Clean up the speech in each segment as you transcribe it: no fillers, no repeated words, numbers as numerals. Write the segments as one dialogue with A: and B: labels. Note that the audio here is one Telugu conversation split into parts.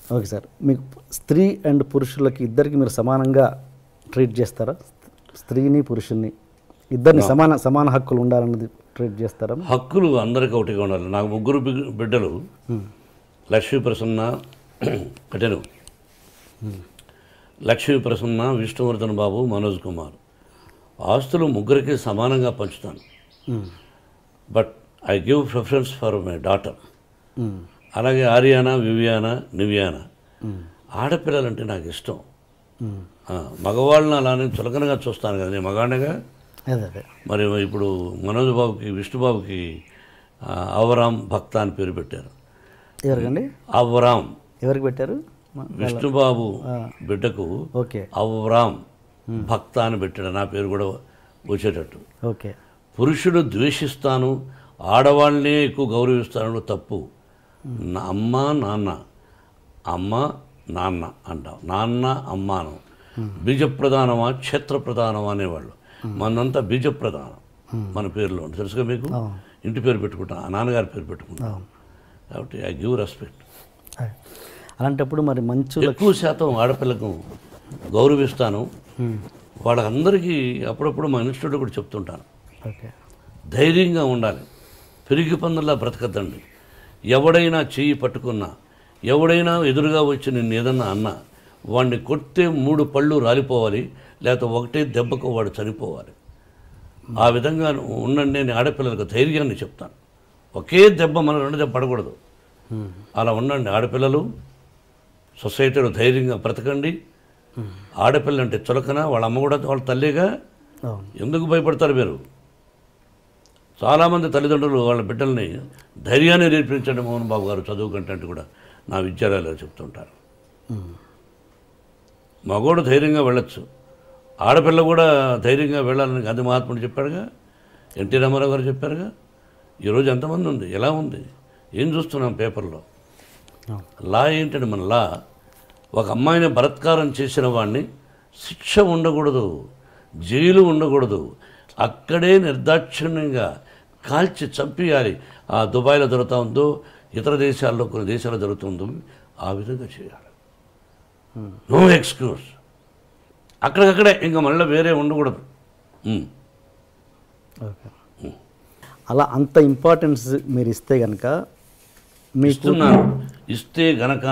A: ఓకే సార్, మీకు స్త్రీ అండ్ పురుషులకి ఇద్దరికి మీరు సమానంగా ట్రీట్ చేస్తారా? స్త్రీని పురుషుల్ని ఇద్దరిని సమాన హక్కులు ఉండాలన్నది ట్రీట్ చేస్తారా?
B: హక్కులు అందరికీ ఒకటిగా ఉండాలి. నాకు ముగ్గురు బిడ్డలు, లక్ష్మీ ప్రసన్న కటెను, లక్ష్మీ ప్రసన్న, విష్ణువర్ధన్ బాబు, మనోజ్ కుమార్. ఆస్తులు ముగ్గురికి సమానంగా పంచుతాను. But I give preference for my daughter. అలాగే ఆర్యానా, వివియానా, నివ్యానా. ఆడపిల్లలంటే నాకు ఇష్టం. మగవాళ్ళని అలానే చులకనగా చూస్తాను కదా, నేను మగాడిగా. మరి ఇప్పుడు మనోజ్ బాబుకి, విష్ణుబాబుకి అవరామ్ భక్త అని పేరు పెట్టారు.
A: ఎవరికండి?
B: అవరామ్.
A: ఎవరికి పెట్టారు?
B: విష్ణుబాబు బిడ్డకు
A: ఓకే,
B: అవరామ్ భక్త అని పెట్టాడు. నా పేరు కూడా వచ్చేటట్టు.
A: ఓకే.
B: పురుషుడు ద్వేషిస్తాను, ఆడవాళ్ళనే ఎక్కువ గౌరవిస్తాను తప్పు. అమ్మ నాన్న, అమ్మ నాన్న అంటాం, నాన్న అమ్మాను. బీజప్రధానమా క్షేత్ర ప్రధానమా అనేవాళ్ళు. మనంతా బీజప్రధానం మన పేరులో ఉంటుంది, తెలుసుగా మీకు. ఇంటి పేరు పెట్టుకుంటాం, నాన్నగారి పేరు పెట్టుకుంటాం. కాబట్టి ఐ గివ్ రెస్పెక్ట్.
A: అలాంటప్పుడు మరి మంచు
B: ఎక్కువ శాతం ఆడపిల్లకు గౌరవిస్తాను. వాళ్ళందరికీ అప్పుడప్పుడు మా ఇన్స్టిట్యూట్లో కూడా చెప్తుంటాను, ధైర్యంగా ఉండాలి, పెరిగి పందుల్లా బ్రతకద్దండి. ఎవడైనా చెయ్యి పట్టుకున్నా, ఎవడైనా ఎదురుగా వచ్చి నిన్ను ఏదన్నా అన్నా, వాడిని కొడితే 3 పళ్ళు రాలిపోవాలి, లేకపోతే ఒకటే దెబ్బకు వాడు చనిపోవాలి. ఆ విధంగా ఉండండి అని ఆడపిల్లలకు ధైర్యాన్ని చెప్తాను. ఒకే దెబ్బ మన 2 దెబ్బ పడకూడదు. అలా ఉండండి ఆడపిల్లలు, సొసైటీలో ధైర్యంగా బ్రతకండి. ఆడపిల్ల అంటే చులకన, వాళ్ళ అమ్మ కూడా వాళ్ళ తల్లిగా. ఎందుకు భయపడతారు మీరు? చాలామంది తల్లిదండ్రులు వాళ్ళ బిడ్డల్ని ధైర్యాన్ని నేర్పించండి మోహన్ బాబు గారు చదువు కంటే అంటే కూడా నా విద్యాలయాలు చెప్తుంటారు. మగోడు ధైర్యంగా వెళ్ళొచ్చు, ఆడపిల్ల కూడా ధైర్యంగా వెళ్ళాలని గాంధీ మహాత్ముడు చెప్పాడుగా, ఎన్టీ రామారావు గారు చెప్పారుగా. ఈరోజు ఎంతమంది ఉంది, ఎలా ఉంది, ఏం చూస్తున్నాం పేపర్లో. లా ఏంటంటే మన లా, ఒక అమ్మాయిని బలాత్కారం చేసిన వాడిని శిక్ష ఉండకూడదు, జైలు ఉండకూడదు, అక్కడే నిర్దాక్షిణ్యంగా కాల్చి చంపేయాలి. ఆ దుబాయ్లో జరుగుతూ ఉందో, ఇతర దేశాల్లో కొన్ని దేశాల్లో జరుగుతుందో ఆ విధంగా చేయాలి. No excuse. అక్కడికక్కడే ఇంకా మళ్ళీ వేరే ఉండకూడదు.
A: అలా అంత ఇంపార్టెన్స్ మీరు ఇస్తే కనుక
B: ఇస్తే గనక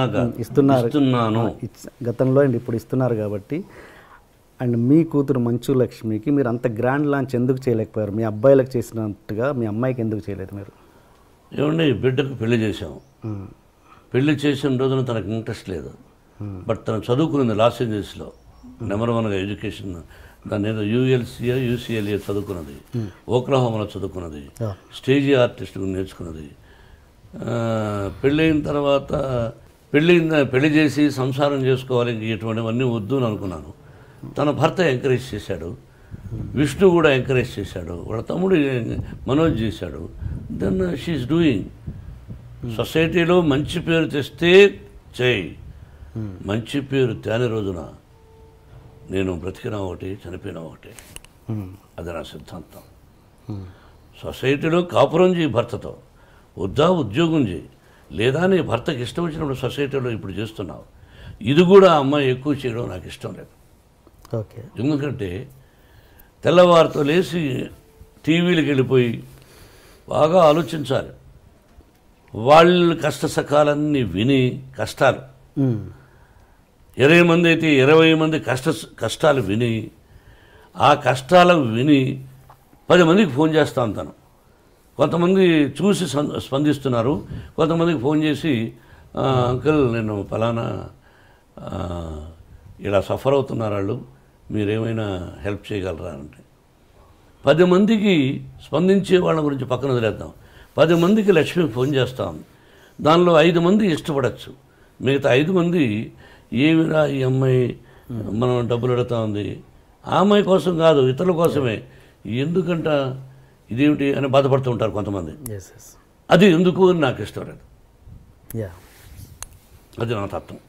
A: ఇస్తున్నాను గతంలో అండ్ ఇప్పుడు ఇస్తున్నారు కాబట్టి. అండ్ మీ కూతురు మంచు లక్ష్మికి మీరు అంత గ్రాండ్ లాంచ్ ఎందుకు చేయలేకపోయారు? మీ అబ్బాయిలకు చేసినట్టుగా మీ అమ్మాయికి ఎందుకు చేయలేదు మీరు?
B: ఏమండి, బిడ్డకు పెళ్లి చేసాం. పెళ్లి చేసిన రోజున తనకు ఇంట్రెస్ట్ లేదు. బట్ తను చదువుకున్నది లాస్ ఏంజల్స్లో నెంబర్ 1గా ఎడ్యుకేషన్. దాన్ని ఏదో యూఎల్సీఏ యూసీఎల్ఏ చదువుకున్నది, ఓక్లహోమాలో చదువుకున్నది, స్టేజీ ఆర్టిస్ట్ నేర్చుకున్నది. పెళ్ళైన తర్వాత పెళ్లి చేసి సంసారం చేసుకోవాలి, ఇంక ఇటువంటివన్నీ వద్దు అని అనుకున్నాను. తన భర్త ఎంకరేజ్ చేశాడు, విష్ణు కూడా ఎంకరేజ్ చేశాడు, వాళ్ళ తమ్ముడు మనోజ్ చేశాడు. Then she is doing. సొసైటీలో మంచి పేరు తెస్తే చేయి, మంచి పేరు తేని రోజున నేను బ్రతికినా ఒకటి, చనిపోయినా ఒకటి. అది నా సిద్ధాంతం. సొసైటీలో కాపురం చేయి భర్తతో, వద్దా ఉద్యోగం చేయి, లేదా నీ భర్తకి ఇష్టం వచ్చినప్పుడు సొసైటీలో ఇప్పుడు చేస్తున్నావు. ఇది కూడా అమ్మాయి ఎక్కువ చేయడం నాకు ఇష్టం లేదు. ఎందుకంటే తెల్లవారితో లేచి టీవీలకు వెళ్ళిపోయి బాగా ఆలోచించాలి. వాళ్ళ కష్ట సకాలన్నీ విని, కష్టాలు 20 మంది అయితే 20 మంది కష్టాలు విని, ఆ కష్టాలను విని 10 మందికి ఫోన్ చేస్తాను. తను కొంతమంది చూసి స్పందిస్తున్నారు, కొంతమందికి ఫోన్ చేసి అంకుల్ నేను ఫలానా ఇలా సఫర్ అవుతున్నారు వాళ్ళు, మీరేమైనా హెల్ప్ చేయగలరా అంటే 10 మందికి స్పందించే వాళ్ళ గురించి పక్కన వదిలేద్దాం. 10 మందికి లక్ష్మి ఫోన్ చేస్తాం. దానిలో 5 మంది ఇష్టపడచ్చు, మిగతా 5 మంది ఏమిరా ఈ అమ్మాయి మనం డబ్బులు అడుగుతా ఉంది, ఆ అమ్మాయి కోసం కాదు ఇతరుల కోసమే, ఎందుకంట ఇదేమిటి అని బాధపడుతూ ఉంటారు కొంతమంది. అది ఎందుకు అని నాకు ఇష్టం లేదు. అది నా తత్వం.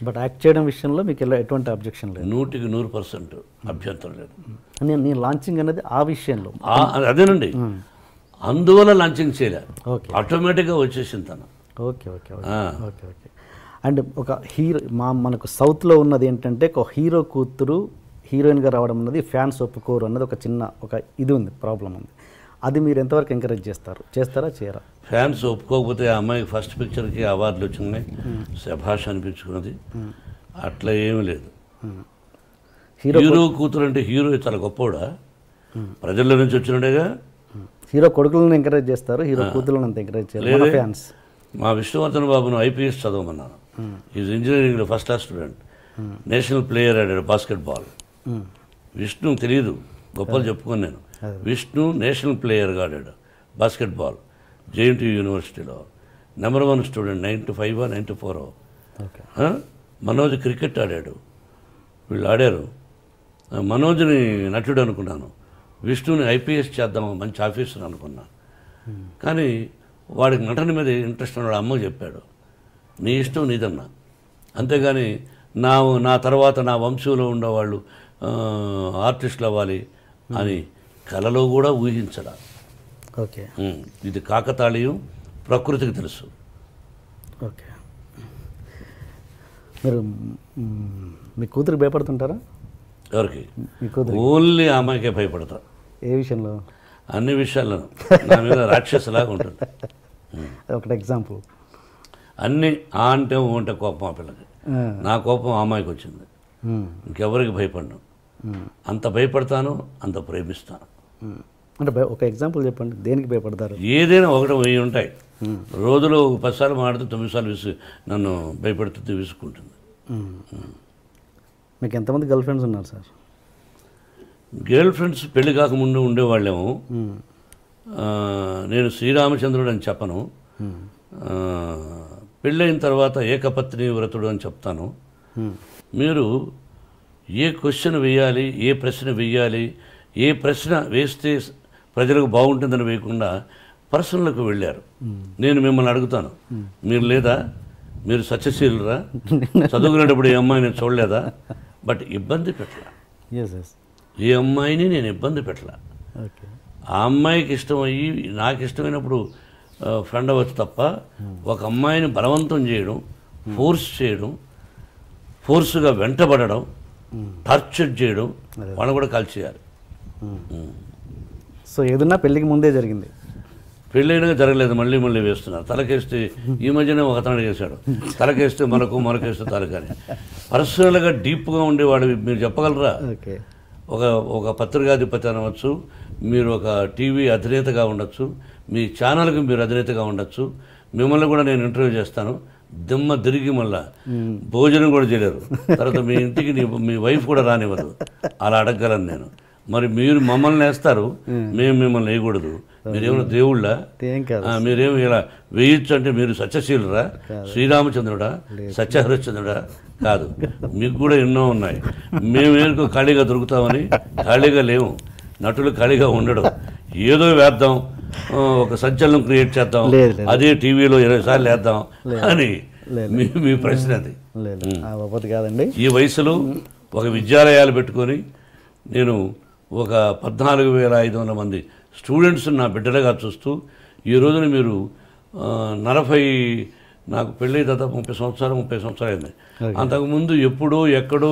A: బట్ యాక్ట్ చేయడం విషయంలో మీకు ఎటువంటి అబ్జెక్షన్ లేదు?
B: 100% అభ్యంతరం లేదు.
A: నేను లాంచింగ్ అనేది ఆ విషయంలో
B: అదేనండి, అందువల్ల లాంచింగ్ చేయలేదు, ఆటోమేటిక్గా వచ్చేసింది తను.
A: Okay okay okay okay okay. And ఒక హీరో మనకు సౌత్లో ఉన్నది ఏంటంటే ఒక హీరో కూతురు హీరోయిన్గా రావడం అన్నది ఫ్యాన్స్ ఒప్పుకోరు అన్నది ఒక చిన్న ఒక ఇది ఉంది, ప్రాబ్లం ఉంది. అది మీరు ఎంతవరకు ఎంకరేజ్ చేస్తారా చేయరా?
B: ఫ్యాన్స్ ఒప్పుకోకపోతే ఆ అమ్మాయికి ఫస్ట్ పిక్చర్కి అవార్డులు వచ్చినాయి, శభాష్ అనిపించుకున్నది. అట్లా ఏమీ లేదు. హీరో కూతురు అంటే హీరో చాలా గొప్పవాడా? ప్రజల నుంచి వచ్చినట్టుగా.
A: హీరో కొడుకులను ఎంకరేజ్ చేస్తారు, హీరో కూతురులను అంత ఎంకరేజ్ చేయలేదు ఫ్యాన్స్.
B: మా విష్ణువర్ధన్ బాబును ఐపీఎస్ చదవమన్నాను. ఈజ్ ఇంజనీరింగ్లో first class student, national player ఆడాడు బాస్కెట్బాల్. విష్ణు తెలియదు, గొప్పలు చెప్పుకొని నేను. విష్ణు నేషనల్ ప్లేయర్గా ఆడాడు బాస్కెట్బాల్ జేఎన్టీయూ యూనివర్సిటీలో. Number 1 student, 95 94. మనోజ్ క్రికెట్ ఆడాడు. వీళ్ళు ఆడారు. మనోజ్ని నటుడు అనుకున్నాను, విష్ణుని ఐపీఎస్ చేద్దాం మంచి ఆఫీసర్ అనుకున్నా. కానీ వాడికి నటన మీద ఇంట్రెస్ట్ ఉన్నాడు. అమ్మకు చెప్పాడు, నీ ఇష్టం నీదన్నా, అంతేగాని నా తర్వాత నా వంశంలో ఉండేవాళ్ళు ఆర్టిస్టులు అవ్వాలి అని కలలో కూడా ఊహించడా.
A: ఓకే,
B: ఇది కాకతాళీయం, ప్రకృతికి తెలుసు.
A: ఓకే. మీరు మీ కూతురు భయపడుతుంటారా?
B: ఎవరికి?
A: మీ కూతురు.
B: ఓన్లీ ఆ అమ్మాయికే భయపడతా.
A: ఏ విషయంలో?
B: అన్ని విషయాల్లోనూ నా మీద రాక్షసులాగా ఉంటుంది.
A: ఒకటి ఎగ్జాంపుల్.
B: అన్నీ ఆ అంటే ఓ అంటే కోపం ఆ పిల్లకి. నా కోపం ఆ అమ్మాయికి వచ్చింది. ఇంకెవరికి భయపడను. అంత భయపడతాను, అంత ప్రేమిస్తాను.
A: అంటే ఒక ఎగ్జాంపుల్ చెప్పండి, దేనికి భయపడతారు?
B: ఏదైనా 1 10 ఉంటాయి. రోజులో 10 సార్లు మాడితే 9 సార్లు నన్ను భయపెడుతుంది, విసుక్కుంటుంది.
A: మీకు ఎంతమంది గర్ల్ ఫ్రెండ్స్ ఉన్నారు సార్?
B: గర్ల్ ఫ్రెండ్స్ పెళ్లి కాకముందు ఉండేవాళ్ళేమో. నేను శ్రీరామచంద్రుడు అని చెప్పను, పెళ్ళైన తర్వాత ఏకపత్ని వ్రతుడు అని చెప్తాను. మీరు ఏ క్వశ్చన్ వేయాలి, ఏ ప్రశ్న వేయాలి, ఏ ప్రశ్న వేస్తే ప్రజలకు బాగుంటుందని వేయకుండా పర్సనల్కి వెళ్ళారు. నేను మిమ్మల్ని అడుగుతాను, మీరు లేదా? మీరు సత్యశీలురా? చదువుకునేటప్పుడు ఏ అమ్మాయి నేను చూడలేదా? బట్ ఇబ్బంది పెట్టలా. ఏ అమ్మాయిని నేను ఇబ్బంది పెట్టలా. ఆ అమ్మాయికి ఇష్టమయ్యి నాకు ఇష్టమైనప్పుడు ఫ్రెండ్ అవ్వచ్చు తప్ప ఒక అమ్మాయిని బలవంతం చేయడం, ఫోర్స్ చేయడం, ఫోర్స్గా వెంటబడడం, టార్చర్ చేయడం, వాళ్ళని కూడా కాల్ చేయాలి.
A: సో ఏదన్నా పెళ్ళికి ముందే జరిగింది?
B: పెళ్ళైనా జరగలేదు, మళ్ళీ మళ్ళీ వేస్తున్నారు. తలకేస్తే ఈ మధ్యనే ఒక అతను చేశాడు, తలకేస్తే మనకేస్తే తలకని. పర్సనల్గా డీప్గా ఉండేవాడు మీరు చెప్పగలరా? ఒక పత్రికాధిపతి అనవచ్చు, మీరు ఒక టీవీ అధినేతగా ఉండొచ్చు, మీ ఛానల్కి మీరు అధినేతగా ఉండొచ్చు. మిమ్మల్ని కూడా నేను ఇంటర్వ్యూ చేస్తాను, దిమ్మ తిరిగి మళ్ళా భోజనం కూడా చేయలేరు. తర్వాత మీ ఇంటికి మీ వైఫ్ కూడా రానివ్వదు. అలా అడగగలను నేను. మరి మీరు మమ్మల్ని వేస్తారు, మేము మిమ్మల్ని వేయకూడదు. మీరేమైనా దేవుళ్ళ? మీరేమి ఇలా వేయచ్చు అంటే మీరు సత్యశీలురా? శ్రీరామచంద్రుడా? సత్యహరిశ్చంద్రుడా? కాదు. మీకు కూడా ఎన్నో ఉన్నాయి. మేమేందుకు ఖాళీగా దొరుకుతామని? ఖాళీగా లేవు. నటులు ఖాళీగా ఉండడు. ఏదో వేద్దాం, ఒక సంచలనం క్రియేట్ చేద్దాం, అదే టీవీలో 20 సార్లు వేద్దాం అని మీ ప్రశ్న అది.
A: కాదండి.
B: ఈ వయసులో ఒక విద్యాలయాలు పెట్టుకొని నేను ఒక 14,500 మంది స్టూడెంట్స్ నా బిడ్డలుగా చూస్తూ ఈ రోజున మీరు 40 నాకు పెళ్ళి దాదాపు 30 సంవత్సరాలు అయింది. అంతకుముందు ఎప్పుడో ఎక్కడో